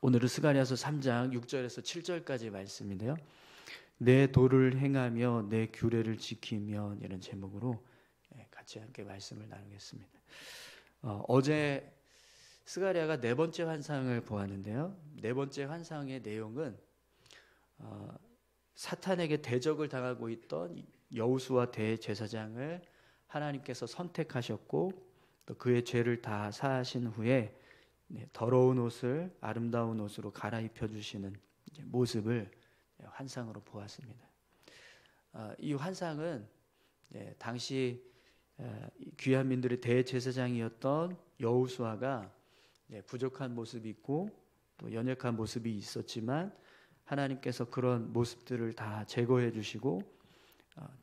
오늘은 스가랴서 3장 6절에서 7절까지 말씀인데요. 내 도를 행하며 내 규례를 지키며 이런 제목으로 같이 함께 말씀을 나누겠습니다. 어제 스가랴가 네 번째 환상을 보았는데요. 네 번째 환상의 내용은 사탄에게 대적을 당하고 있던 여호수아 대제사장을 하나님께서 선택하셨고 또 그의 죄를 다 사하신 후에 더러운 옷을 아름다운 옷으로 갈아입혀 주시는 모습을 환상으로 보았습니다. 이 환상은 당시 귀한 민들의 대제사장이었던 여호수아가 부족한 모습이 있고 또 연약한 모습이 있었지만 하나님께서 그런 모습들을 다 제거해 주시고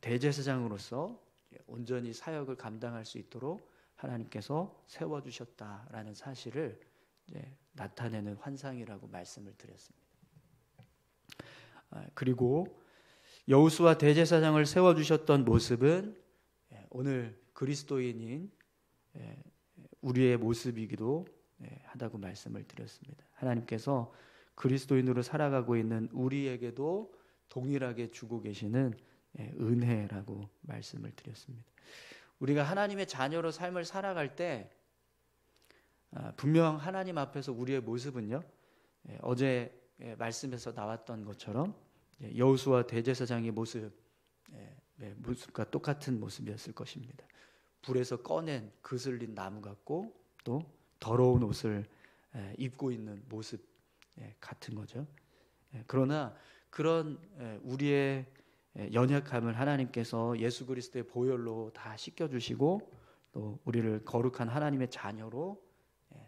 대제사장으로서 온전히 사역을 감당할 수 있도록 하나님께서 세워주셨다라는 사실을 나타내는 환상이라고 말씀을 드렸습니다. 그리고 여호수아 대제사장을 세워주셨던 모습은 오늘 그리스도인인 우리의 모습이기도 하다고 말씀을 드렸습니다. 하나님께서 그리스도인으로 살아가고 있는 우리에게도 동일하게 주고 계시는 은혜라고 말씀을 드렸습니다. 우리가 하나님의 자녀로 삶을 살아갈 때 분명 하나님 앞에서 우리의 모습은요, 어제 말씀에서 나왔던 것처럼 여호수아 대제사장의 모습과 똑같은 모습이었을 것입니다. 불에서 꺼낸 그슬린 나무 같고 또 더러운 옷을 입고 있는 모습 같은 거죠. 그러나 그런 우리의 연약함을 하나님께서 예수 그리스도의 보혈로 다 씻겨주시고 또 우리를 거룩한 하나님의 자녀로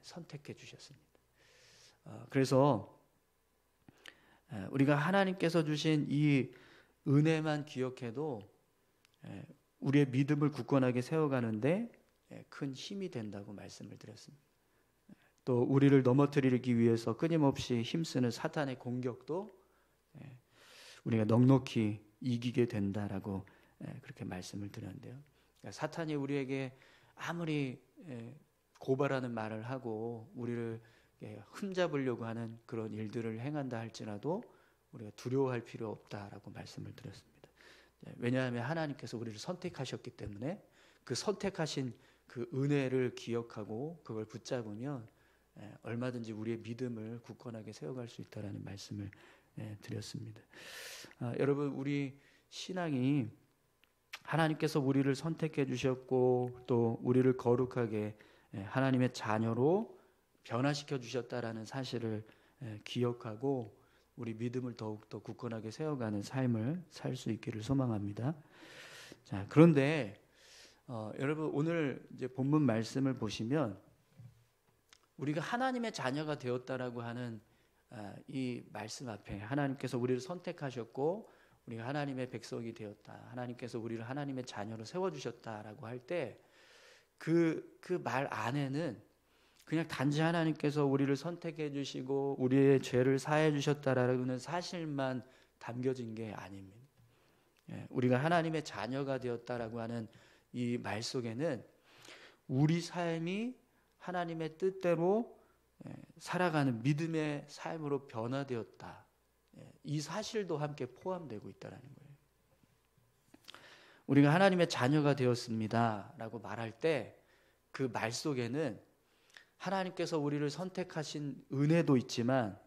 선택해 주셨습니다. 그래서 우리가 하나님께서 주신 이 은혜만 기억해도 우리의 믿음을 굳건하게 세워가는데 큰 힘이 된다고 말씀을 드렸습니다. 또 우리를 넘어뜨리기 위해서 끊임없이 힘쓰는 사탄의 공격도 우리가 넉넉히 이기게 된다라고 그렇게 말씀을 드렸는데요. 그러니까 사탄이 우리에게 아무리 고발하는 말을 하고 우리를 흠잡으려고 하는 그런 일들을 행한다 할지라도 우리가 두려워할 필요 없다라고 말씀을 드렸습니다. 왜냐하면 하나님께서 우리를 선택하셨기 때문에 그 선택하신 그 은혜를 기억하고 그걸 붙잡으면 얼마든지 우리의 믿음을 굳건하게 세워갈 수 있다라는 말씀을 드렸습니다. 여러분, 우리 신앙이 하나님께서 우리를 선택해 주셨고 또 우리를 거룩하게 하나님의 자녀로 변화시켜 주셨다라는 사실을 기억하고 우리 믿음을 더욱더 굳건하게 세워가는 삶을 살 수 있기를 소망합니다. 자, 그런데 여러분, 오늘 이제 본문 말씀을 보시면 우리가 하나님의 자녀가 되었다라고 하는 이 말씀 앞에 하나님께서 우리를 선택하셨고 우리가 하나님의 백성이 되었다, 하나님께서 우리를 하나님의 자녀로 세워주셨다라고 할 때 그 말 안에는 그냥 단지 하나님께서 우리를 선택해 주시고 우리의 죄를 사해 주셨다라는 사실만 담겨진 게 아닙니다. 우리가 하나님의 자녀가 되었다라고 하는 이 말 속에는 우리 삶이 하나님의 뜻대로 살아가는 믿음의 삶으로 변화되었다, 이 사실도 함께 포함되고 있다는 거예요. 우리가 하나님의 자녀가 되었습니다 라고 말할 때 그 말 속에는 하나님께서 우리를 선택하신 은혜도 있지만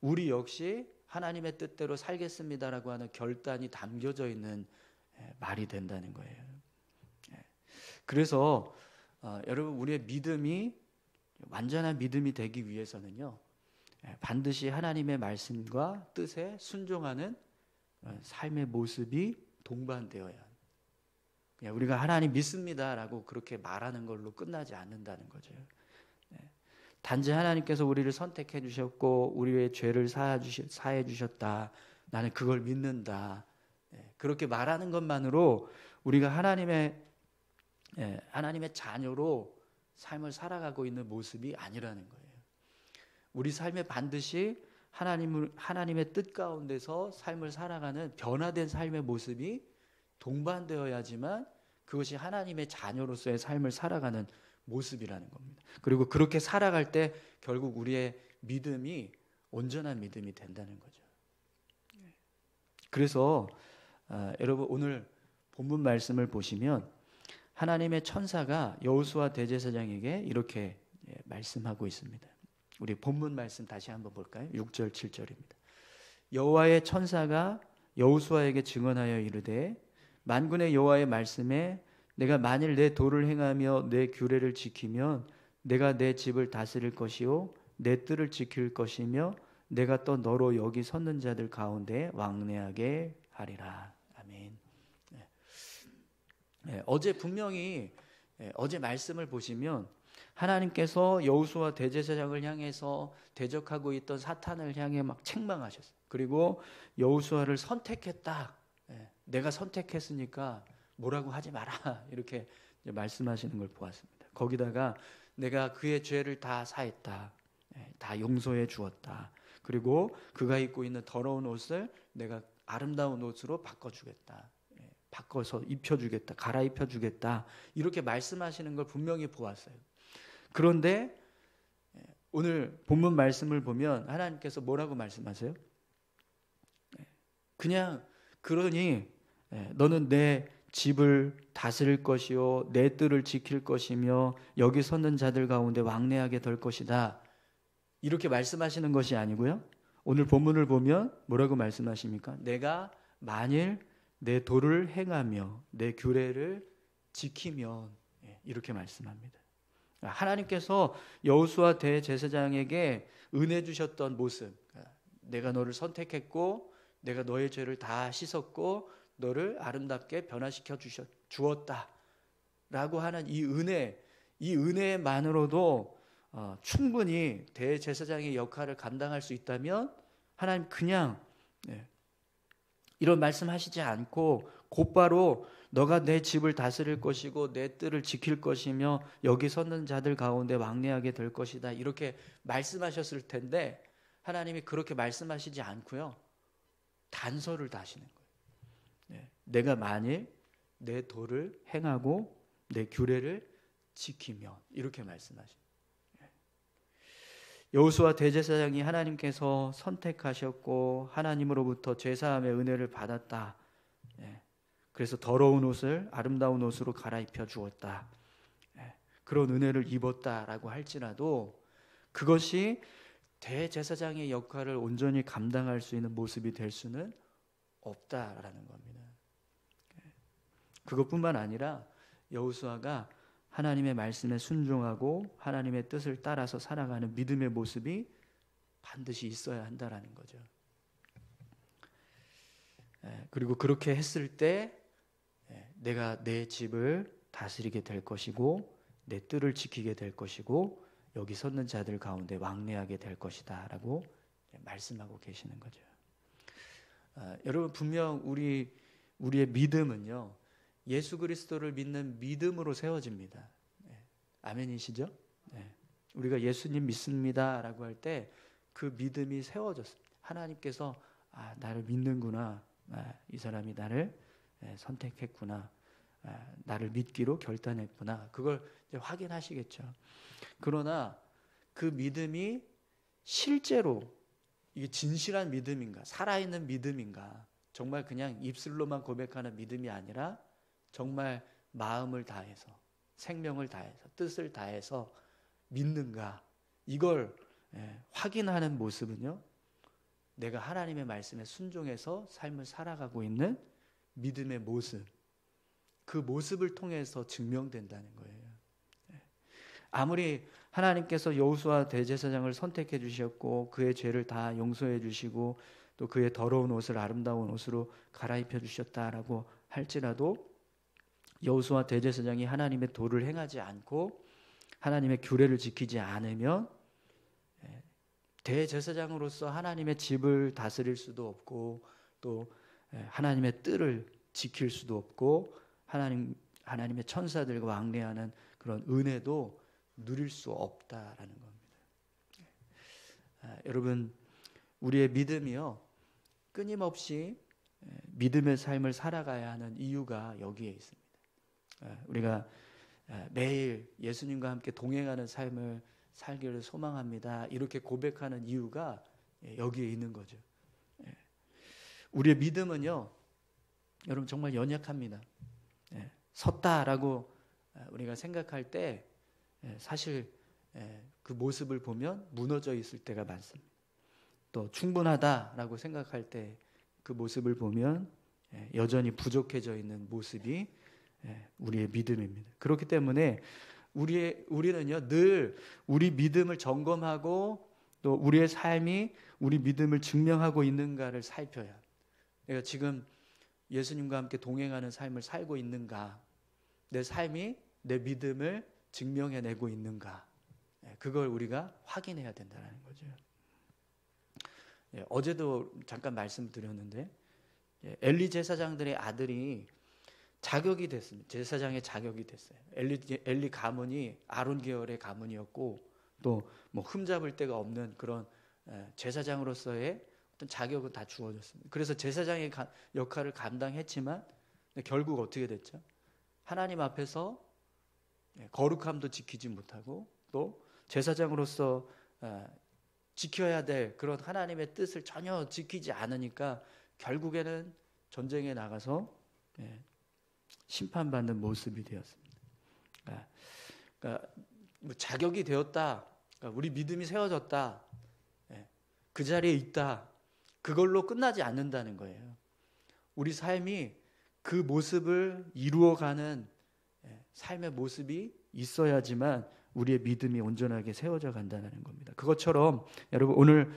우리 역시 하나님의 뜻대로 살겠습니다라고 하는 결단이 담겨져 있는 말이 된다는 거예요. 그래서 여러분, 우리의 믿음이 완전한 믿음이 되기 위해서는요, 반드시 하나님의 말씀과 뜻에 순종하는 삶의 모습이 동반되어야 합니다. 그냥 우리가 하나님 믿습니다라고 그렇게 말하는 걸로 끝나지 않는다는 거죠. 단지 하나님께서 우리를 선택해 주셨고 우리의 죄를 사해 주셨다, 나는 그걸 믿는다, 그렇게 말하는 것만으로 우리가 하나님의 자녀로 삶을 살아가고 있는 모습이 아니라는 거예요. 우리 삶에 반드시 하나님의 뜻 가운데서 삶을 살아가는 변화된 삶의 모습이 동반되어야지만 그것이 하나님의 자녀로서의 삶을 살아가는 모습이라는 겁니다. 그리고 그렇게 살아갈 때 결국 우리의 믿음이 온전한 믿음이 된다는 거죠. 그래서 여러분 오늘 본문 말씀을 보시면 하나님의 천사가 여호수아 대제사장에게 이렇게 말씀하고 있습니다. 우리 본문 말씀 다시 한번 볼까요? 6절 7절입니다. 여호와의 천사가 여호수아에게 증언하여 이르되 만군의 여호와의 말씀에 내가 만일 내 도를 행하며 내 규례를 지키면 내가 내 집을 다스릴 것이요 내 뜰을 지킬 것이며 내가 또 너로 여기 섰는 자들 가운데 왕래하게 하리라. 아멘. 어제 분명히 어제 말씀을 보시면 하나님께서 여호수아 대제사장을 향해서 대적하고 있던 사탄을 향해 막 책망하셨어요. 그리고 여호수아를 선택했다. 내가 선택했으니까 뭐라고 하지 마라. 이렇게 말씀하시는 걸 보았습니다. 거기다가 내가 그의 죄를 다 사했다. 다 용서해 주었다. 그리고 그가 입고 있는 더러운 옷을 내가 아름다운 옷으로 바꿔주겠다. 바꿔서 입혀주겠다. 갈아입혀주겠다. 이렇게 말씀하시는 걸 분명히 보았어요. 그런데 오늘 본문 말씀을 보면 하나님께서 뭐라고 말씀하세요? 그냥 그러니 너는 내 집을 다스릴 것이요 내 뜰을 지킬 것이며 여기 섰는 자들 가운데 왕래하게 될 것이다. 이렇게 말씀하시는 것이 아니고요. 오늘 본문을 보면 뭐라고 말씀하십니까? 내가 만일 내 도를 행하며 내 규례를 지키면 이렇게 말씀합니다. 하나님께서 여호수아 대제사장에게 은혜 주셨던 모습, 내가 너를 선택했고 내가 너의 죄를 다 씻었고 너를 아름답게 변화시켜 주었다라고 하는 이 은혜만으로도 충분히 대제사장의 역할을 감당할 수 있다면 하나님 그냥 이런 말씀하시지 않고 곧바로 너가 내 집을 다스릴 것이고 내 뜰을 지킬 것이며 여기 섰는 자들 가운데 왕래하게 될 것이다 이렇게 말씀하셨을 텐데 하나님이 그렇게 말씀하시지 않고요. 단서를 다시는 거예요. 내가 만일 내 도를 행하고 내 규례를 지키면 이렇게 말씀하십니다. 여호수아 대제사장이 하나님께서 선택하셨고 하나님으로부터 죄사함의 은혜를 받았다. 그래서 더러운 옷을 아름다운 옷으로 갈아입혀 주었다. 그런 은혜를 입었다라고 할지라도 그것이 대제사장의 역할을 온전히 감당할 수 있는 모습이 될 수는 없다라는 겁니다. 그것뿐만 아니라 여호수아가 하나님의 말씀에 순종하고 하나님의 뜻을 따라서 살아가는 믿음의 모습이 반드시 있어야 한다라는 거죠. 그리고 그렇게 했을 때 내가 내 집을 다스리게 될 것이고 내 뜰을 지키게 될 것이고 여기 섰는 자들 가운데 왕래하게 될 것이다 라고 말씀하고 계시는 거죠. 여러분 분명 우리의 믿음은요 예수 그리스도를 믿는 믿음으로 세워집니다. 아멘이시죠? 우리가 예수님 믿습니다 라고 할 때 그 믿음이 세워졌습니다. 하나님께서 나를 믿는구나. 이 사람이 나를 선택했구나. 나를 믿기로 결단했구나. 그걸 이제 확인하시겠죠. 그러나 그 믿음이 실제로 이게 진실한 믿음인가, 살아있는 믿음인가, 정말 그냥 입술로만 고백하는 믿음이 아니라 정말 마음을 다해서, 생명을 다해서, 뜻을 다해서 믿는가, 이걸 확인하는 모습은요, 내가 하나님의 말씀에 순종해서 삶을 살아가고 있는 믿음의 모습, 그 모습을 통해서 증명된다는 거예요. 아무리 하나님께서 여호수아 대제사장을 선택해 주셨고 그의 죄를 다 용서해 주시고 또 그의 더러운 옷을 아름다운 옷으로 갈아입혀 주셨다라고 할지라도 여호수아 대제사장이 하나님의 도를 행하지 않고 하나님의 규례를 지키지 않으면 대제사장으로서 하나님의 집을 다스릴 수도 없고 또 하나님의 뜰을 지킬 수도 없고 하나님의 천사들과 왕래하는 그런 은혜도 누릴 수 없다라는 겁니다. 여러분 우리의 믿음이요 끊임없이 믿음의 삶을 살아가야 하는 이유가 여기에 있습니다. 우리가 매일 예수님과 함께 동행하는 삶을 살기를 소망합니다. 이렇게 고백하는 이유가 여기에 있는 거죠. 우리의 믿음은요, 여러분 정말 연약합니다. 섰다라고 우리가 생각할 때 사실 그 모습을 보면 무너져 있을 때가 많습니다. 또 충분하다라고 생각할 때 그 모습을 보면 여전히 부족해져 있는 모습이 우리의 믿음입니다. 그렇기 때문에 우리는요 늘 우리 믿음을 점검하고 또 우리의 삶이 우리 믿음을 증명하고 있는가를 살펴야, 내가 지금 예수님과 함께 동행하는 삶을 살고 있는가, 내 삶이 내 믿음을 증명해내고 있는가, 그걸 우리가 확인해야 된다는 거죠. 어제도 잠깐 말씀드렸는데 엘리 제사장들의 아들이 자격이 됐습니다. 제사장의 자격이 됐어요. 엘리 가문이 아론 계열의 가문이었고 또 뭐 흠잡을 데가 없는 그런 제사장으로서의 어떤 자격은 다 주어졌습니다. 그래서 제사장의 역할을 감당했지만 결국 어떻게 됐죠? 하나님 앞에서 거룩함도 지키지 못하고 또 제사장으로서 지켜야 될 그런 하나님의 뜻을 전혀 지키지 않으니까 결국에는 전쟁에 나가서 심판받는 모습이 되었습니다. 그러니까 뭐 자격이 되었다, 그러니까 우리 믿음이 세워졌다, 그 자리에 있다, 그걸로 끝나지 않는다는 거예요. 우리 삶이 그 모습을 이루어가는 삶의 모습이 있어야지만 우리의 믿음이 온전하게 세워져 간다는 겁니다. 그것처럼 여러분 오늘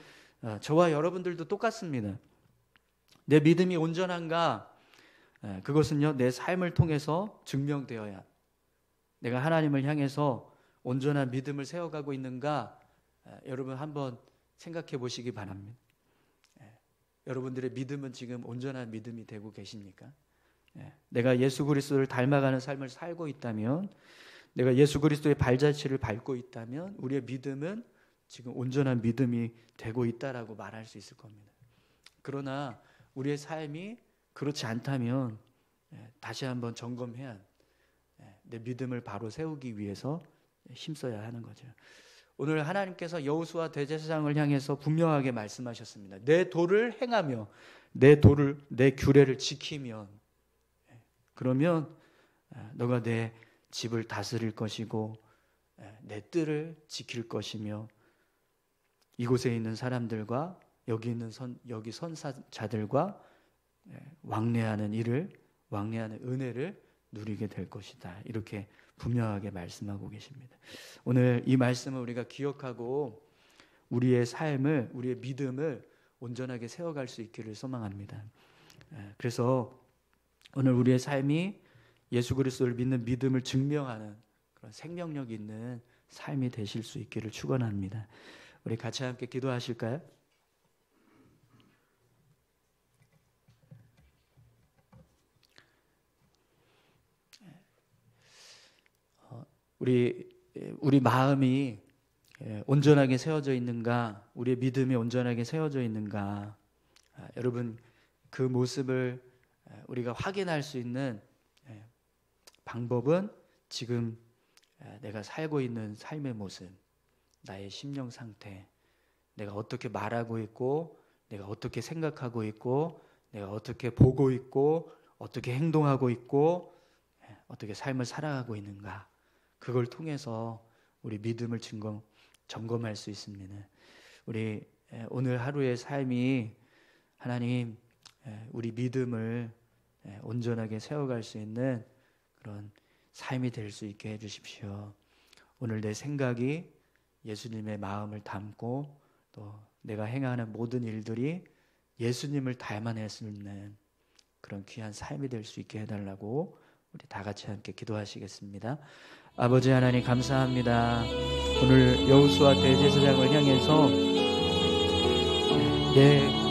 저와 여러분들도 똑같습니다. 내 믿음이 온전한가? 그것은요 내 삶을 통해서 증명되어야, 내가 하나님을 향해서 온전한 믿음을 세워가고 있는가, 여러분 한번 생각해 보시기 바랍니다. 여러분들의 믿음은 지금 온전한 믿음이 되고 계십니까? 내가 예수 그리스도를 닮아가는 삶을 살고 있다면, 내가 예수 그리스도의 발자취를 밟고 있다면 우리의 믿음은 지금 온전한 믿음이 되고 있다라고 말할 수 있을 겁니다. 그러나 우리의 삶이 그렇지 않다면 다시 한번 점검해야, 내 믿음을 바로 세우기 위해서 힘써야 하는 거죠. 오늘 하나님께서 여호수아 대제사장을 향해서 분명하게 말씀하셨습니다. 내 도를 행하며 내 규례를 지키면, 그러면 너가 내 집을 다스릴 것이고 내 뜰을 지킬 것이며 이곳에 있는 사람들과 여기 선사자들과 왕래하는 은혜를 누리게 될 것이다. 이렇게 분명하게 말씀하고 계십니다. 오늘 이 말씀을 우리가 기억하고 우리의 삶을, 우리의 믿음을 온전하게 세워갈 수 있기를 소망합니다. 그래서 오늘 우리의 삶이 예수 그리스도를 믿는 믿음을 증명하는 그런 생명력 있는 삶이 되실 수 있기를 축원합니다. 우리 같이 함께 기도하실까요? 우리 마음이 온전하게 세워져 있는가, 우리의 믿음이 온전하게 세워져 있는가, 여러분 그 모습을 우리가 확인할 수 있는 방법은 지금 내가 살고 있는 삶의 모습, 나의 심령 상태, 내가 어떻게 말하고 있고, 내가 어떻게 생각하고 있고, 내가 어떻게 보고 있고, 어떻게 행동하고 있고, 어떻게 삶을 살아가고 있는가, 그걸 통해서 우리 믿음을 점검할 수 있습니다. 우리 오늘 하루의 삶이 하나님 우리 믿음을 온전하게 세워갈 수 있는 그런 삶이 될 수 있게 해주십시오. 오늘 내 생각이 예수님의 마음을 담고 또 내가 행하는 모든 일들이 예수님을 닮아낼 수 있는 그런 귀한 삶이 될 수 있게 해달라고 우리 다 같이 함께 기도하시겠습니다. 아버지 하나님 감사합니다. 오늘 여호수아 대제사장을 향해서 내